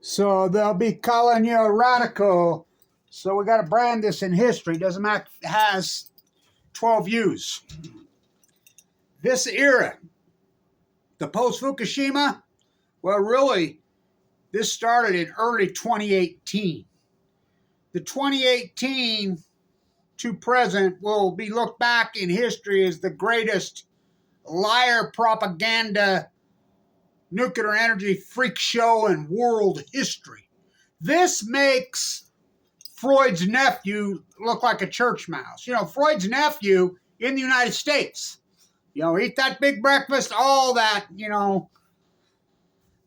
So they'll be calling you a radical. So we got to brand this in history. Doesn't matter if it has 12 U's. This era, the post-Fukushima, well, really, this started in early 2018. The 2018 to present will be looked back in history as the greatest liar propaganda nuclear energy freak show in world history. This makes Freud's nephew look like a church mouse. You know, Freud's nephew in the United States. You know, eat that big breakfast, all that, you know,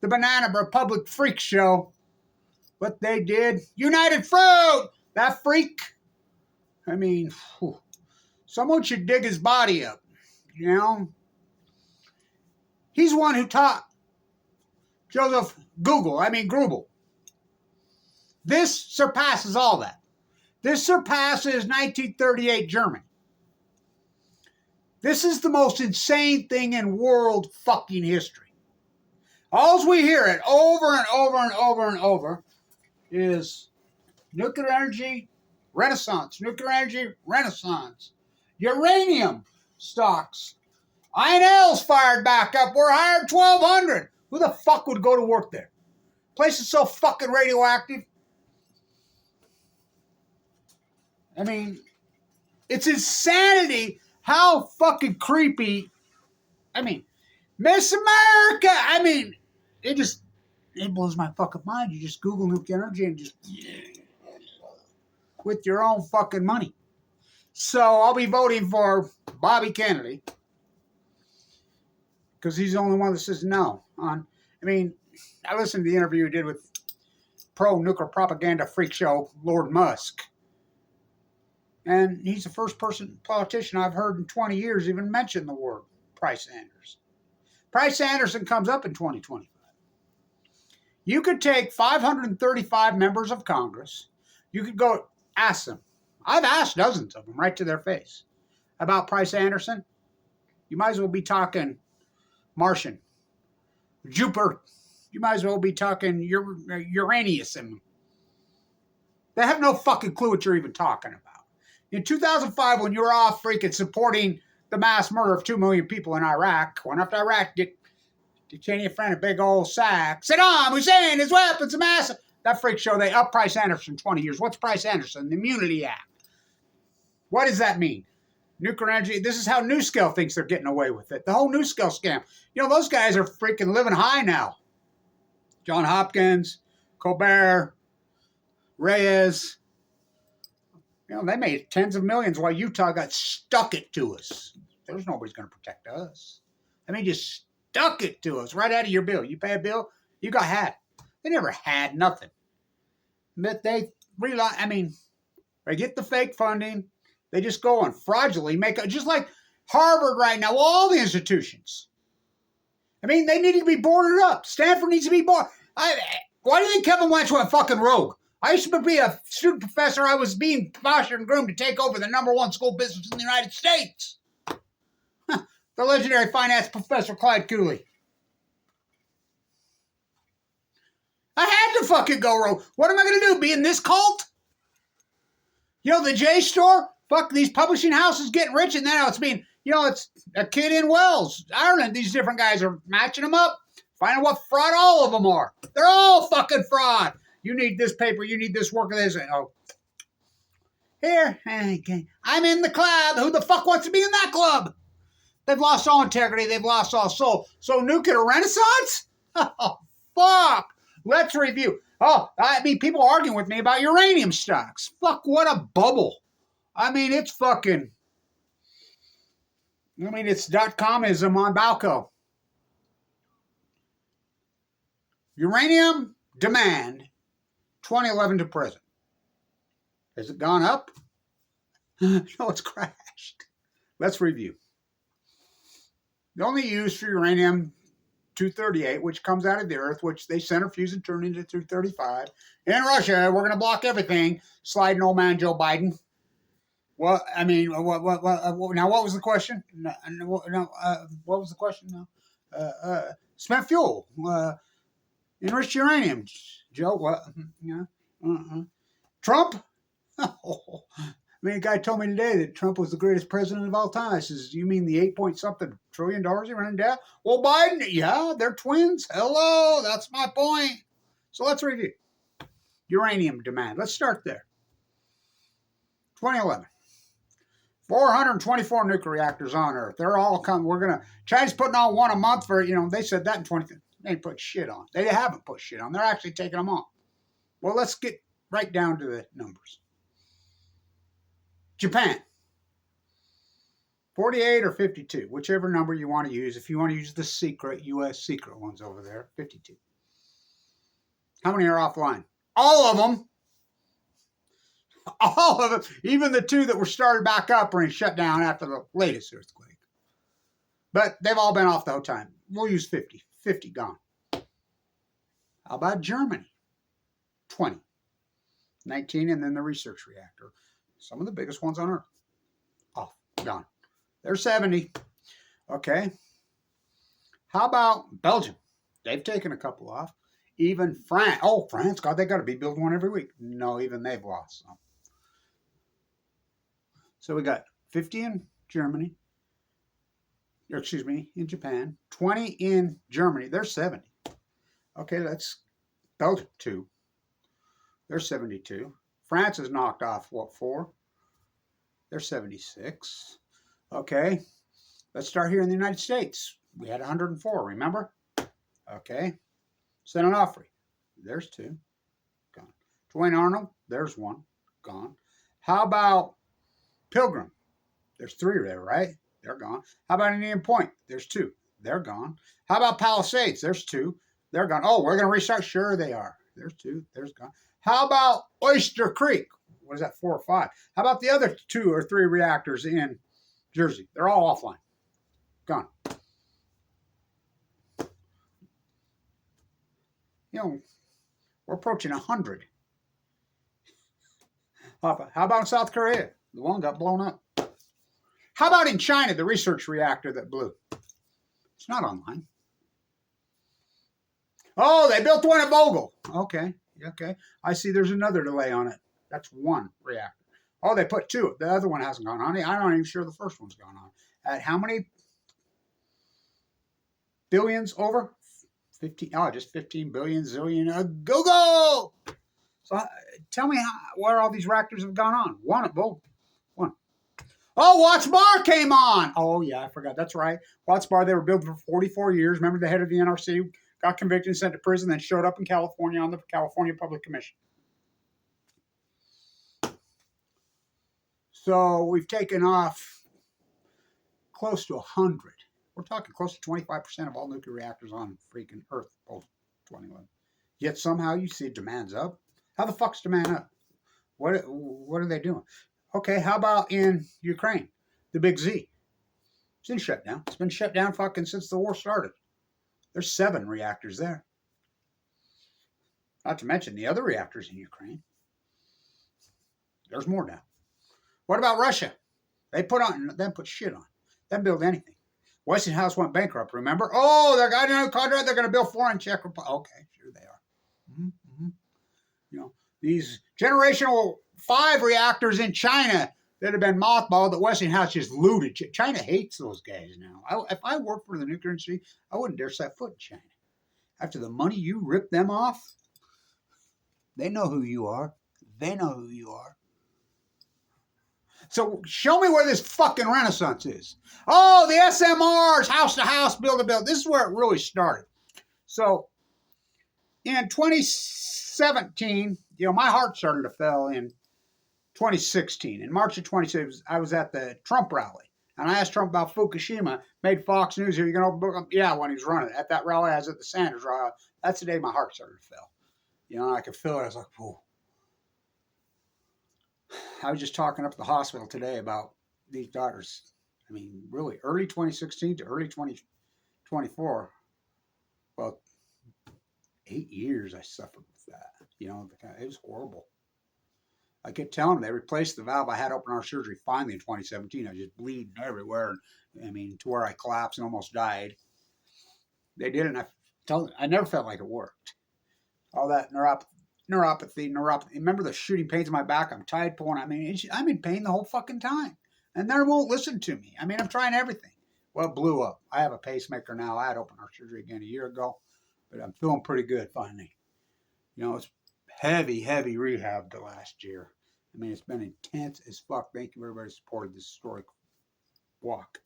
the Banana Republic freak show. What they did, United Fruit, that freak. I mean, someone should dig his body up, you know. He's one who taught Joseph Grubel. This surpasses all that. This surpasses 1938 Germany. This is the most insane thing in world fucking history. All we hear it over and over and over and over is nuclear energy renaissance, nuclear energy renaissance. Uranium stocks. INL's fired back up. We're hired 1,200. Who the fuck would go to work there? Place is so fucking radioactive. I mean, it's insanity how fucking creepy. I mean, Miss America. I mean, it blows my fucking mind. You just Google nuclear energy and just with your own fucking money. So I'll be voting for Bobby Kennedy because he's the only one that says no. I mean, I listened to the interview he did with pro-nuclear propaganda freak show Lord Musk. And he's the first politician I've heard in 20 years even mention the word Price Anderson. Price Anderson comes up in 2025. You could take 535 members of Congress. You could go ask them. I've asked dozens of them right to their face about Price Anderson. You might as well be talking Martian, Jupiter. You might as well be talking uranium. They have no fucking clue what you're even talking about. In 2005, when you were off freaking supporting the mass murder of 2 million people in Iraq, went up to Iraq, detained your friend a big old sack. Saddam Hussein, his weapons, a massive. That freak show, they up Price Anderson 20 years. What's Price Anderson? The Immunity Act. What does that mean? Nuclear energy. This is how NuScale thinks they're getting away with it. The whole NuScale scam. You know, those guys are freaking living high now. John Hopkins, Colbert, Reyes. You know, they made tens of millions while Utah got stuck it to us. There's nobody's going to protect us. I mean, just stuck it to us right out of your bill. You pay a bill, you got had. They never had nothing. But they realize, I mean, they get the fake funding. They just go and fraudulently make it, just like Harvard right now, all the institutions. I mean, they need to be boarded up. Stanford needs to be boarded. Why do you think Kevin Blanch went fucking rogue? I used to be a student professor. I was being fostered and groomed to take over the #1 school business in the United States. The legendary finance professor Clyde Cooley. I had to fucking go rogue. What am I going to do? Be in this cult? You know, the J store? Fuck, these publishing houses getting rich, and then it's being, you know, it's a kid in Wells, Ireland. These different guys are matching them up, finding what fraud all of them are. They're all fucking fraud. You need this paper, you need this work, this. Oh. Here, I'm in the club. Who the fuck wants to be in that club? They've lost all integrity. They've lost all soul. So nuclear renaissance? Oh, fuck. Let's review. Oh, I mean, people arguing with me about uranium stocks. Fuck, what a bubble. I mean, it's fucking... I mean, it's .comism on Balco. Uranium demand, 2011 to present. Has it gone up? No, it's crashed. Let's review. The only use for uranium-238, which comes out of the earth, which they centrifuge and turn into 235. In Russia, we're going to block everything. Sliding old man Joe Biden. Well, I mean, now what was the question? What was the question now? Spent fuel, enriched uranium. Joe, what? Yeah. Trump? I mean, a guy told me today that Trump was the greatest president of all time. I says, you mean the 8-point-something trillion dollars he running down? Well, Biden, yeah, they're twins. Hello, that's my point. So let's review. Uranium demand. Let's start there. 2011. 424 nuclear reactors on Earth. They're all coming. China's putting on one a month for, they said that in 20. They ain't put shit on. They haven't put shit on. They're actually taking them on. Well, let's get right down to the numbers. Japan. 48 or 52, whichever number you want to use. If you want to use the secret, U.S. secret ones over there, 52. How many are offline? All of them. All of them. Even the 2 that were started back up and shut down after the latest earthquake. But they've all been off the whole time. We'll use 50. 50 gone. How about Germany? 20. 19, and then the research reactor. Some of the biggest ones on Earth. Off. Gone. They're 70. Okay. How about Belgium? They've taken a couple off. Even France. Oh, France. God, they got to be building one every week. No, even they've lost some. So we got 50 in Germany. Or excuse me, in Japan. 20 in Germany. They're 70. Okay, that's Belgium, 2. They're 72. France has knocked off, what, 4? They're 76. Okay, let's start here in the United States. We had 104, remember? Okay, St. Onofre, there's 2, gone. Duane Arnold, there's 1, gone. How about Pilgrim? There's 3 there, right? They're gone. How about Indian Point? There's 2, they're gone. How about Palisades? There's 2, they're gone. Oh, we're going to restart? Sure they are. There's 2, there's gone. How about Oyster Creek? What is that, 4 or 5? How about the other 2 or 3 reactors in Jersey? They're all offline. Gone. We're approaching 100. How about in South Korea? The one got blown up. How about in China, the research reactor that blew? It's not online. Oh, they built one at Vogel. Okay. I see there's another delay on it. That's 1 reactor. Oh, they put 2. The other one hasn't gone on. I'm not even sure the first one's gone on. At how many billions over? 15. Oh, just 15 billion, zillion. Go! So tell me where all these reactors have gone on. 1 at Vogel. 1. Oh, Watts Bar came on. Oh, yeah, I forgot. That's right. Watts Bar, they were built for 44 years. Remember the head of the NRC got convicted and sent to prison, then showed up in California on the California Public Commission. So we've taken off close to 100. We're talking close to 25% of all nuclear reactors on freaking Earth post 2011. Yet somehow you see demand's up. How the fuck's demand up? What are they doing? Okay, how about in Ukraine? The Big Z. It's in shutdown. It's been shut down fucking since the war started. There's 7 reactors there. Not to mention the other reactors in Ukraine. There's more now. What about Russia? They put shit on. They didn't build anything. Westinghouse went bankrupt, remember? Oh, they got a new contract. They're going to build 4 in Czech Republic. Okay, sure they are. These generational 5 reactors in China that have been mothballed that Westinghouse just looted. China hates those guys now. If I worked for the nuclear industry, I wouldn't dare set foot in China. After the money you ripped them off, they know who you are. They know who you are. So show me where this fucking renaissance is. Oh, the SMRs, house to house, build to build. This is where it really started. So in 2017, my heart started to fail in 2016. In March of 2016, I was at the Trump rally. And I asked Trump about Fukushima, made Fox News here. You going to book him? Yeah, when he was running. At that rally, I was at the Sanders rally. That's the day my heart started to fail. I could feel it. I was like, whoa. I was just talking up at the hospital today about these daughters. I mean, really, early 2016 to early 2024. Well, 8 years I suffered with that. It was horrible. I kept telling them they replaced the valve I had open heart surgery finally in 2017. I was just bleeding everywhere. To where I collapsed and almost died. They did it, and I never felt like it worked. all that neuropathy. Remember the shooting pains in my back? I'm tired pulling. I mean, I'm in pain the whole fucking time. And they won't listen to me. I mean, I'm trying everything. Well, it blew up. I have a pacemaker now. I had open heart surgery again a year ago, but I'm feeling pretty good finally. You know, it's heavy rehab the last year. I mean, it's been intense as fuck. Thank you for everybody who supported this historic walk.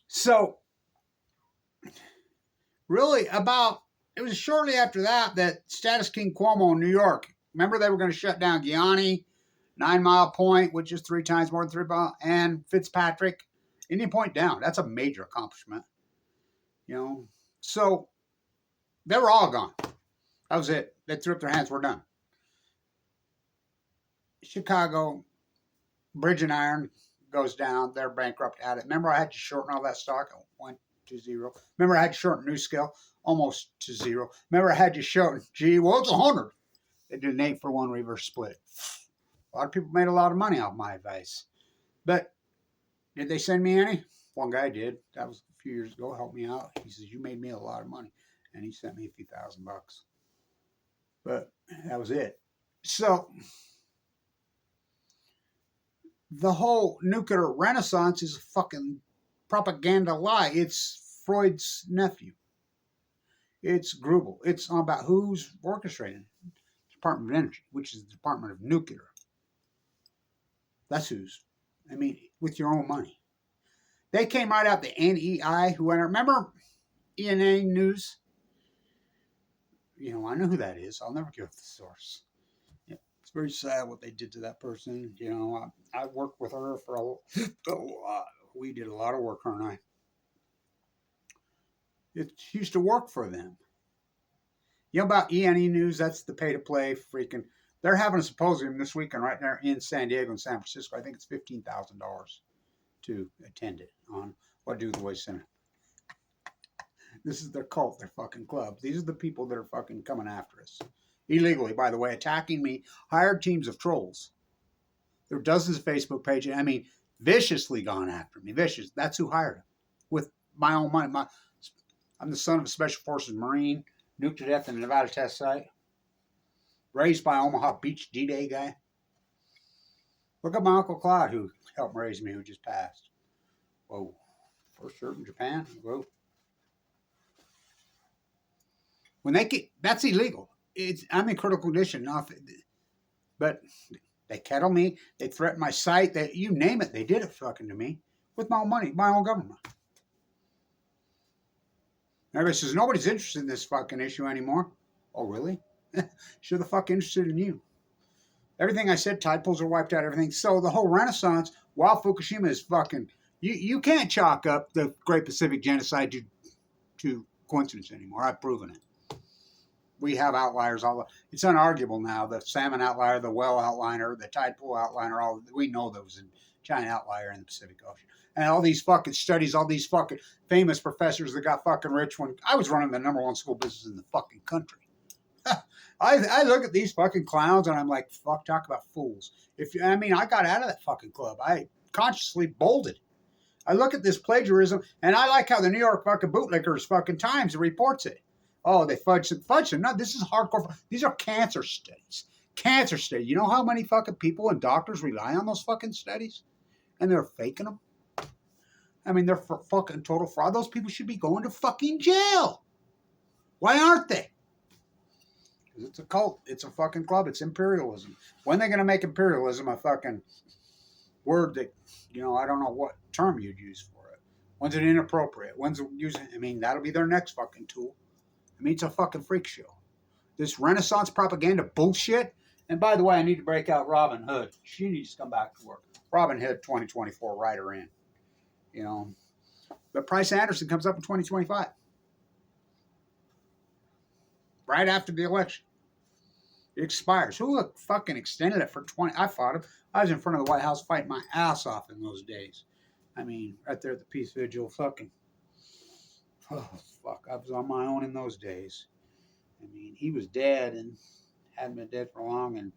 So, really, it was shortly after that Status King Cuomo in New York, remember they were going to shut down Gianni, 9 Mile Point, which is 3 times more than 3 miles, and Fitzpatrick, Indian Point down. That's a major accomplishment. You know, so they were all gone. That was it. They threw up their hands. We're done. Chicago, Bridge and Iron goes down. They're bankrupt at it. Remember I had to shorten all that stock? It went to zero. Remember I had to shorten New Scale? Almost to zero. Remember I had to shorten it's 100. They did an 8-for-1 reverse split. A lot of people made a lot of money off my advice. But did they send me any? One guy did. That was a few years ago. Helped me out. He says, you made me a lot of money. And he sent me a few $1,000. But that was it. So the whole nuclear renaissance is a fucking propaganda lie. It's Freud's nephew. It's Grubel. It's all about who's orchestrating it. Department of Energy, which is the Department of Nuclear. That's who's. I mean, with your own money. They came right out, the NEI, who went, remember ENA News? You know, I know who that is. I'll never give the source. Yeah, it's very sad what they did to that person. You know, I worked with her for a lot. We did a lot of work, her and I. It used to work for them. You know about ENE News? That's the pay-to-play freaking. They're having a symposium this weekend right there in San Diego and San Francisco. I think it's $15,000 to attend it on what to do with the waste center. This is their cult, their fucking club. These are the people that are fucking coming after us. Illegally, by the way, attacking me. Hired teams of trolls. There are dozens of Facebook pages. I mean, viciously gone after me. Vicious. That's who hired them. With my own money. I'm the son of a Special Forces Marine. Nuked to death in a Nevada test site. Raised by Omaha Beach D-Day guy. Look at my Uncle Claude, who helped raise me, who just passed. Whoa. First served in Japan? Whoa. When they get, that's illegal. I'm in critical condition. But they kettle me. They threaten my site. You name it, they did it fucking to me. With my own money, my own government. Everybody says, nobody's interested in this fucking issue anymore. Oh, really? Sure the fuck interested in you. Everything I said, tide pools are wiped out, everything. So the whole Renaissance, while Fukushima is fucking, you can't chalk up the Great Pacific Genocide to coincidence anymore. I've proven it. We have outliers. It's unarguable now. The salmon outlier, the whale outliner, the tide pool outliner, we know there was a giant outlier in the Pacific Ocean. And all these fucking studies, all these fucking famous professors that got fucking rich when I was running the #1 school business in the fucking country. I look at these fucking clowns and I'm like, fuck, talk about fools. I got out of that fucking club. I consciously bolted. I look at this plagiarism and I like how the New York fucking bootlickers fucking Times reports it. Oh, they fudged it. No, this is hardcore. These are cancer studies. Cancer studies. You know how many fucking people and doctors rely on those fucking studies? And they're faking them? I mean, they're fucking total fraud. Those people should be going to fucking jail. Why aren't they? Because it's a cult. It's a fucking club. It's imperialism. When are they going to make imperialism a fucking word that, I don't know what term you'd use for it. When's it inappropriate? When's it using? That'll be their next fucking tool. It's a fucking freak show. This Renaissance propaganda bullshit. And by the way, I need to break out Robin Hood. She needs to come back to work. Robin Hood 2024, write her in. But Price Anderson comes up in 2025. Right after the election. It expires. Who fucking extended it for 20? I fought him. I was in front of the White House fighting my ass off in those days. Right there at the Peace Vigil, fucking. Oh, fuck. I was on my own in those days. He was dead and hadn't been dead for long. And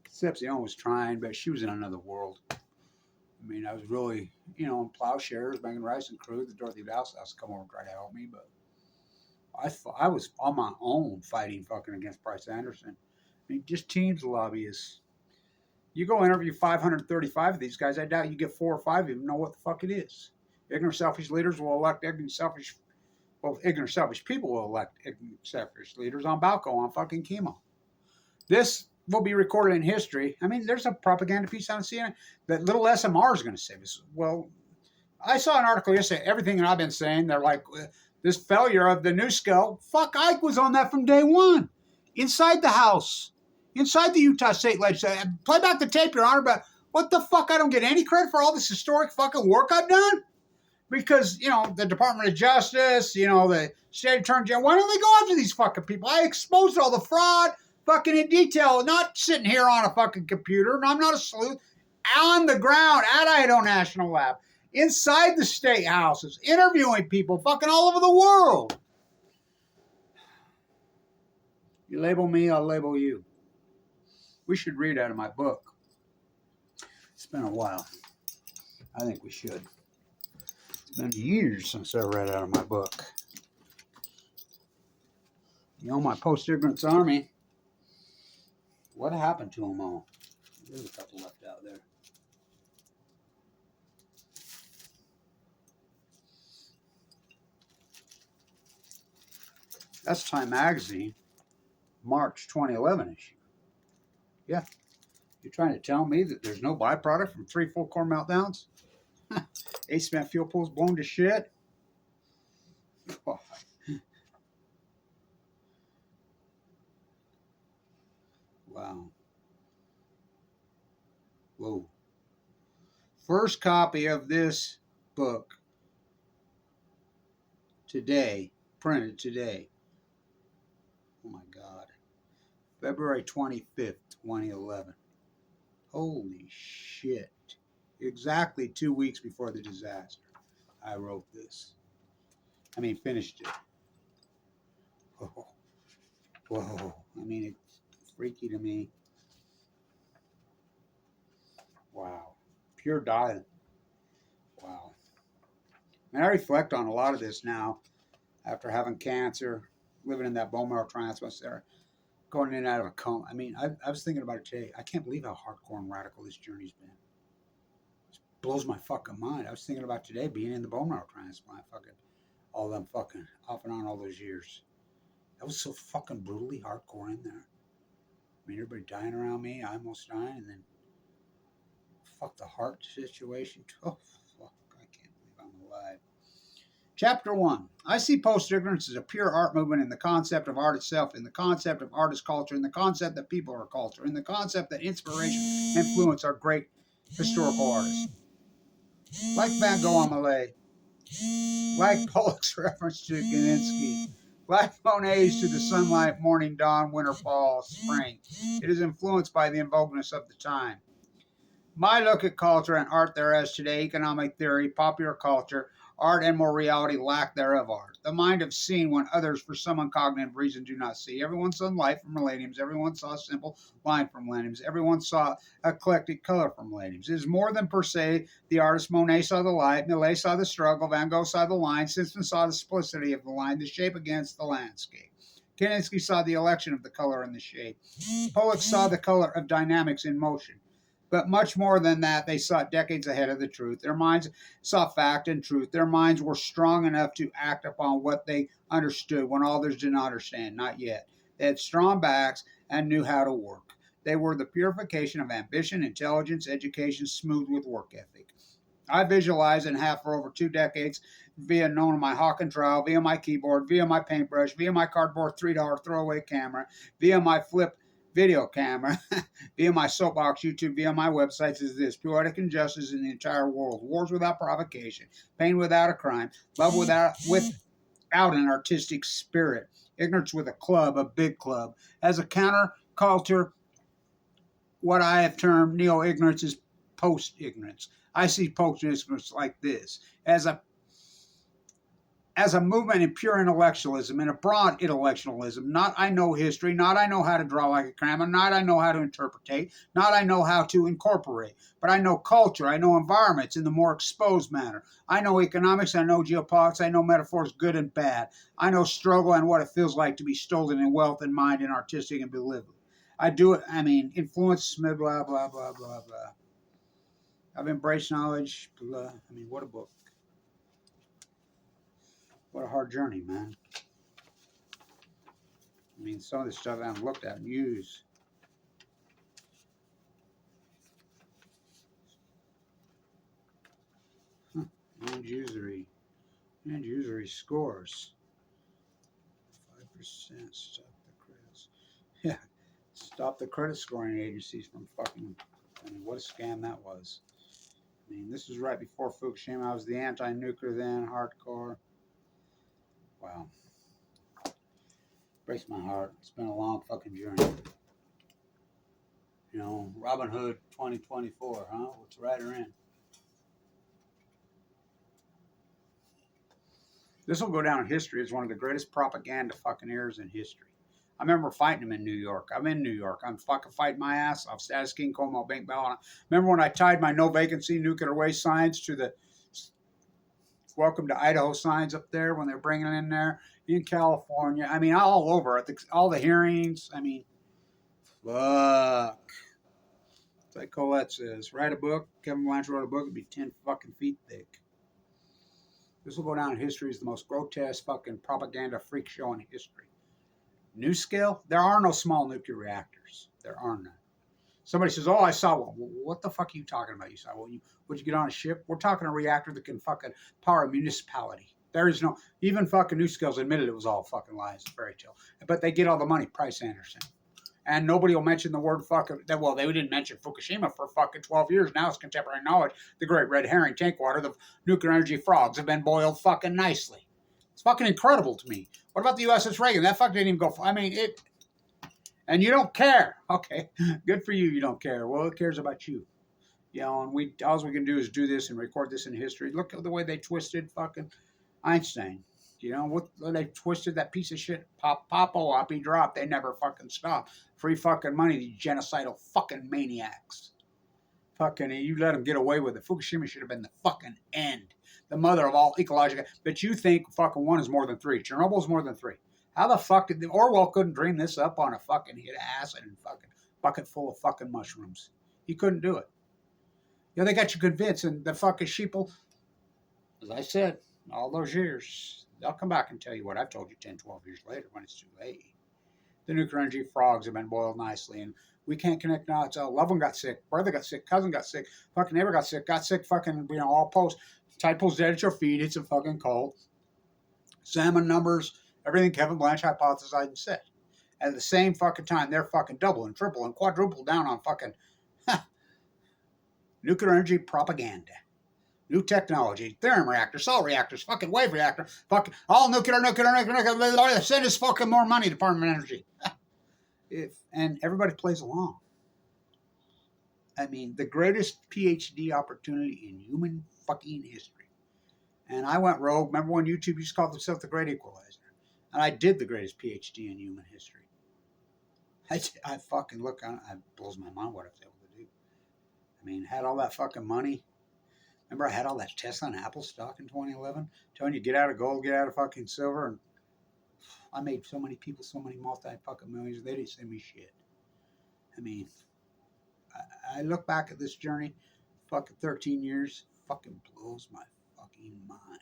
Concepcion was trying, but she was in another world. I was really, in plowshares, banging rice and crew. The Dorothy Douse house come over and try to help me, but I was on my own fighting fucking against Bryce Anderson. I mean, just teams lobbyists. You go interview 535 of these guys, I doubt you get 4 or 5 of them know what the fuck it is. Ignorant, selfish leaders will elect ignorant, selfish. Well, ignorant, selfish people will elect ignorant, selfish leaders on Balco on fucking chemo. This will be recorded in history. I mean, there's a propaganda piece on CNN that little SMR is going to save us. Well, I saw an article yesterday. Everything that I've been saying, they're like, this failure of the new scale. Fuck, Ike was on that from day one. Inside the House. Inside the Utah State Legislature. Play back the tape, Your Honor, but what the fuck? I don't get any credit for all this historic fucking work I've done? Because, the Department of Justice, the State Attorney General, why don't they go after these fucking people? I exposed all the fraud fucking in detail, not sitting here on a fucking computer. I'm not a sleuth. On the ground at Idaho National Lab, inside the state houses, interviewing people fucking all over the world. You label me, I'll label you. We should read out of my book. It's been a while. I think we should. It's been years since I read out of my book. My post-ignorance army. What happened to them all? There's a couple left out there. That's Time Magazine, March 2011 issue. Yeah. You're trying to tell me that there's no byproduct from 3 full core meltdowns? 8 spent fuel pools blown to shit? God. Wow. Whoa. First copy of this book today, printed today. Oh my God. February 25th, 2011. Holy shit. Exactly 2 weeks before the disaster, I wrote this. Finished it. Whoa. Whoa. It's freaky to me. Wow. Pure diet. Wow. I reflect on a lot of this now after having cancer, living in that bone marrow transplant center, going in and out of a coma. I was thinking about it today. I can't believe how hardcore and radical this journey's been. It blows my fucking mind. I was thinking about today being in the bone marrow transplant, all them fucking off and on all those years. That was so fucking brutally hardcore in there. Everybody dying around me, I almost dying, and then fuck the heart situation. Oh, fuck, I can't believe I'm alive. Chapter 1. I see post-ignorance as a pure art movement in the concept of art itself, in the concept of art as culture, in the concept that people are culture, in the concept that inspiration and influence are great historical artists. Like Van Gogh on Malay, like Pollock's reference to Genocide, like Monet's to the sunlight, morning, dawn, winter, fall, spring. It is influenced by the invokeness of the time. My look at culture and art there as today, economic theory, popular culture, art and more reality, lack thereof art. The mind of seeing when others for some uncognitive reason do not see. Everyone saw light from millenniums. Everyone saw a simple line from millenniums. Everyone saw eclectic color from millenniums. It is more than per se the artist. Monet saw the light. Millet saw the struggle. Van Gogh saw the line. Simpson saw the simplicity of the line, the shape against the landscape. Kandinsky saw the election of the color and the shape. Pollock saw the color of dynamics in motion. But much more than that, they saw decades ahead of the truth. Their minds saw fact and truth. Their minds were strong enough to act upon what they understood when others did not understand, not yet. They had strong backs and knew how to work. They were the purification of ambition, intelligence, education, smooth with work ethic. I visualized and have for over 2 decades via known my hawk and trowel, via my keyboard, via my paintbrush, via my cardboard $3 throwaway camera, via my flip video camera, via my soapbox, YouTube, via my websites is this: poetic injustice in the entire world, wars without provocation, pain without a crime, love without an artistic spirit, ignorance with a club, a big club. As a counterculture, what I have termed neo-ignorance is post-ignorance. I see post-ignorance like this: as as a movement in pure intellectualism, in a broad intellectualism, not I know history, not I know how to draw like a crammer, not I know how to interpretate, not I know how to incorporate, but I know culture, I know environments in the more exposed manner. I know economics, I know geopolitics, I know metaphors good and bad. I know struggle and what it feels like to be stolen in wealth and mind and artistic and belittled. I do it, influence, blah, blah, blah, blah, blah. I've embraced knowledge, blah. What a book. What a hard journey, man. Some of this stuff I haven't looked at and used. And usury. And usury scores. 5%. Stop the credits. Yeah. Stop the credit scoring agencies from fucking... what a scam that was. This was right before Fukushima. I was the anti-nuclear then, hardcore. Wow. Breaks my heart. It's been a long fucking journey. Robin Hood 2024, huh? Let's write her in. This will go down in history as one of the greatest propaganda fucking eras in history. I remember fighting him in New York. I'm in New York. I'm fucking fighting my ass off. Status King, Como, Bank Bell. Remember when I tied my no vacancy nuclear waste signs to the welcome to Idaho signs up there when they're bringing it in there in California? All over. All the hearings. Fuck. It's like Colette says, write a book. Kevin Blanch wrote a book. It'd be 10 fucking feet thick. This will go down in history as the most grotesque fucking propaganda freak show in history. New scale? There are no small nuclear reactors. There are none. Somebody says, I saw one. Well, what the fuck are you talking about? You saw one? Would you get on a ship? We're talking a reactor that can fucking power a municipality. There is no, even fucking New Scales admitted it was all fucking lies, fairy tale. But they get all the money, Price Anderson. And nobody will mention the word fucking, well, they didn't mention Fukushima for fucking 12 years. Now it's contemporary knowledge. The great red herring tank water, the nuclear energy frogs have been boiled fucking nicely. It's fucking incredible to me. What about the USS Reagan? That fuck didn't even go, and you don't care. Okay, good for you don't care. Well, it cares about you. And all we can do is do this and record this in history. Look at the way they twisted fucking Einstein. What they twisted that piece of shit, Popo up, he dropped. They never fucking stopped. Free fucking money, these genocidal fucking maniacs. Fucking, you let them get away with it. Fukushima should have been the fucking end. The mother of all ecological. But you think fucking one is more than three. Chernobyl's more than three. How the fuck did Orwell couldn't dream this up on a fucking hit of acid and fucking bucket full of fucking mushrooms? He couldn't do it. They got you convinced, and the fucking sheeple, as I said, all those years. They'll come back and tell you what I've told you 10, 12 years later when it's too late. The nuclear energy frogs have been boiled nicely, and we can't connect now. It's loved one got sick, brother got sick, cousin got sick, fucking neighbor got sick, fucking, all post. Tide pulls dead at your feet, it's a fucking cold. Salmon numbers, everything Kevin Blanch hypothesized and said. At the same fucking time, they're fucking double and triple and quadruple down on fucking nuclear energy propaganda. New technology, thorium reactors, salt reactors, fucking wave reactor, fucking all nuclear, send us fucking more money, Department of Energy. And everybody plays along. The greatest PhD opportunity in human fucking history. And I went rogue. Remember when YouTube used to call themselves the Great Equalizer? And I did the greatest PhD in human history. I fucking look on it, it blows my mind what I was able to do. Had all that fucking money. Remember I had all that Tesla and Apple stock in 2011? Telling you get out of gold, get out of fucking silver. And I made so many people so many multi-fucking millions. They didn't send me shit. I look back at this journey, fucking 13 years, fucking blows my fucking mind.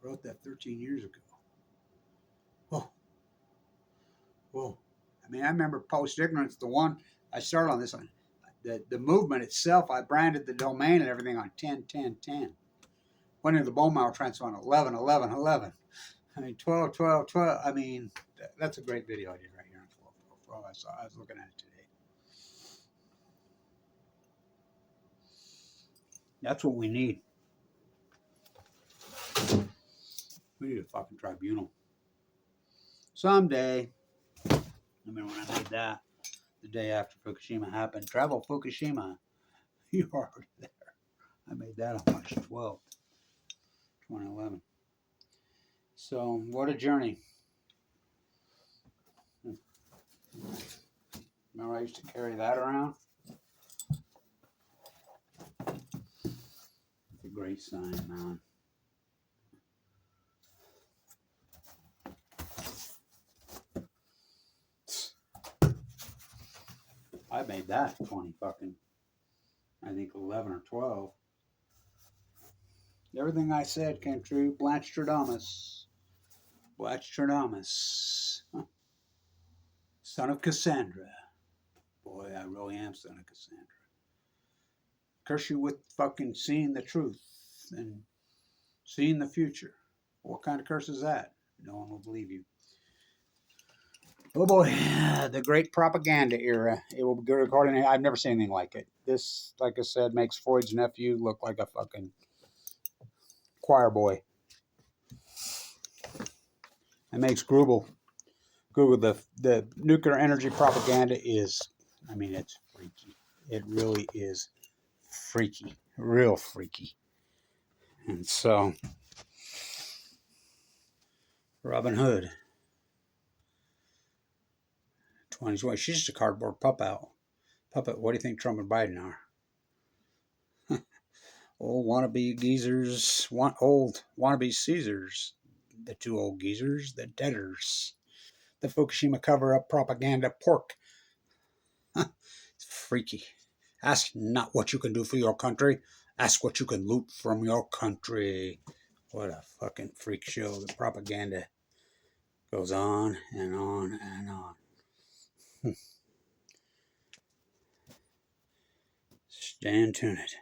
Wrote that 13 years ago. Whoa. I remember post-ignorance, the one I started on this one. The movement itself, I branded the domain and everything on 10-10-10. Went into the bone marrow transplant on 11-11-11. 12-12-12. That's a great video I did right here on 12-12-12. I was looking at it today. That's what we need. We need a fucking tribunal. Someday. I remember when I made that. The day after Fukushima happened. Travel Fukushima. You are there. I made that on March 12th, 2011. So, what a journey. Remember I used to carry that around? It's a great sign, man. I made that 20 fucking, I think 11 or 12. Everything I said came true. Blanch Stradamus. Blanch Stradamus. Huh. Son of Cassandra. Boy, I really am son of Cassandra. Curse you with fucking seeing the truth and seeing the future. What kind of curse is that? No one will believe you. Oh boy, the great propaganda era. It will be good according. I've never seen anything like it. This, like I said, makes Freud's nephew look like a fucking choir boy. It makes Google the nuclear energy propaganda is. I mean, it's freaky. It really is freaky, real freaky. And so, Robin Hood, 2020. She's just a cardboard puppet. What do you think Trump and Biden are? Old wannabe geezers, old wannabe Caesars, the two old geezers, the debtors, the Fukushima cover-up propaganda pork. It's freaky. Ask not what you can do for your country. Ask what you can loot from your country. What a fucking freak show. The propaganda goes on and on and on. Stand tuned.